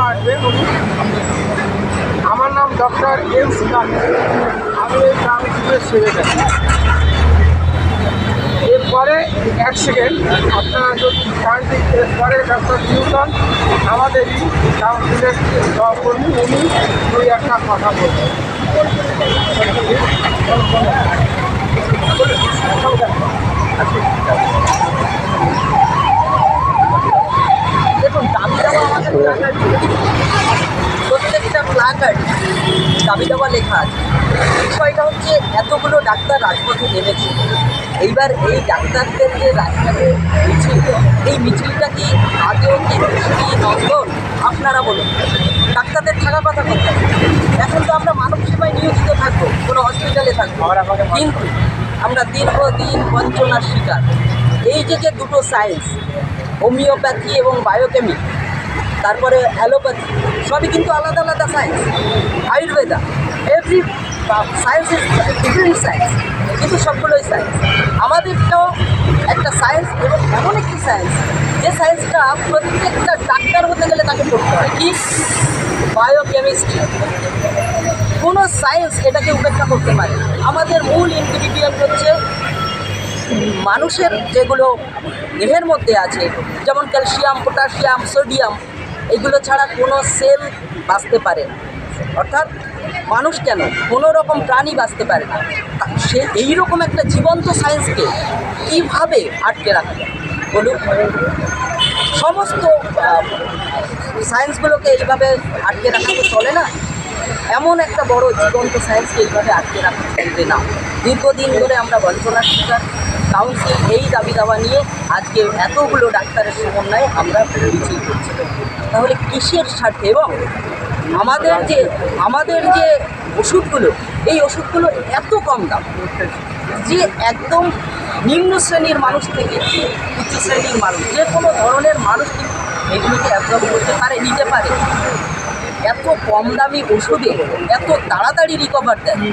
আসবে। আমার নাম ডক্টর এম সিকান, আমি এই কাউন্সিলের সেক্রেটারি। এরপরে 1 সেকেন্ড আপনারা যদি গানটি এরপরে ডক্টর নিউটন আমাদের কাউন্সিলের সহকর্মী, উনি 2-1টা কথা বলবেন। দেখুন, দাবি দেওয়া আমাদের এলাকায় প্রত্যেকটা প্ল্যাকার্ড দাবি দেওয়া লেখা আছে। বিষয়টা হচ্ছে এতগুলো ডাক্তার রাজপথে নেমেছে। এইবার এই ডাক্তারদের যে রাজপথে মিছিল, এই মিছিলটা কি আদৌ কি কৃষি নন্দন? আপনারা বলুন, ডাক্তারদের থাকা কথা কোথায়? এখন তো আমরা মানব সেবায় নিয়োজিত থাকবো, কোনো হসপিটালে থাকবো, কিন্তু আমরা দীর্ঘদিন বঞ্চনার শিকার। এই যে দুটো সায়েন্স, হোমিওপ্যাথি এবং বায়োকেমিক, তারপরে অ্যালোপ্যাথি, সবই কিন্তু আলাদা আলাদা science. Ayurveda, every science is different science, কিন্তু সবগুলোই সায়েন্স। আমাদেরটাও একটা সায়েন্স, এবং এমন একটি সায়েন্স যে সায়েন্সটা প্রত্যেকটা ডাক্তার হতে গেলে তাকে পড়তে হয়। কি? বায়োকেমিস্ট্রি। কোনো সায়েন্স এটাকে উপেক্ষা করতে পারে না। আমাদের মূল ইনগ্রিডিয়েন্ট হচ্ছে মানুষের যেগুলো দেহের মধ্যে আছে, যেমন ক্যালসিয়াম, পটাশিয়াম, সোডিয়াম, এগুলো ছাড়া কোনো সেল বাঁচতে পারে না। অর্থাৎ মানুষ কেন, কোনো রকম প্রাণী বাঁচতে পারে না। সে এইরকম একটা জীবন্ত সায়েন্সকে কীভাবে আটকে রাখবে বলুন? সমস্ত সায়েন্সগুলোকে এইভাবে আটকে রাখা তো চলে না। এমন একটা বড় জীবন্ত সায়েন্সকে এইভাবে আটকে রাখা চলবে না। দীর্ঘদিন ধরে আমরা বঞ্চনার শিকার। কাউন্সিল এই দাবি দাওয়া নিয়ে আজকে এতগুলো ডাক্তারের সমন্বয়ে আমরা মিছিল করছি। তাহলে কিসের স্বার্থে? এবং আমাদের যে ওষুধগুলো, এই ওষুধগুলো এত কম দাম যে একদম নিম্ন শ্রেণীর মানুষ থেকে উচ্চ শ্রেণীর মানুষ, যে কোনো ধরনের মানুষ কিন্তু এগুলোকে অ্যাবজর্ব করতে পারে, নিতে পারে। এত কম দামি ওষুধে এত তাড়াতাড়ি রিকভার দেয়।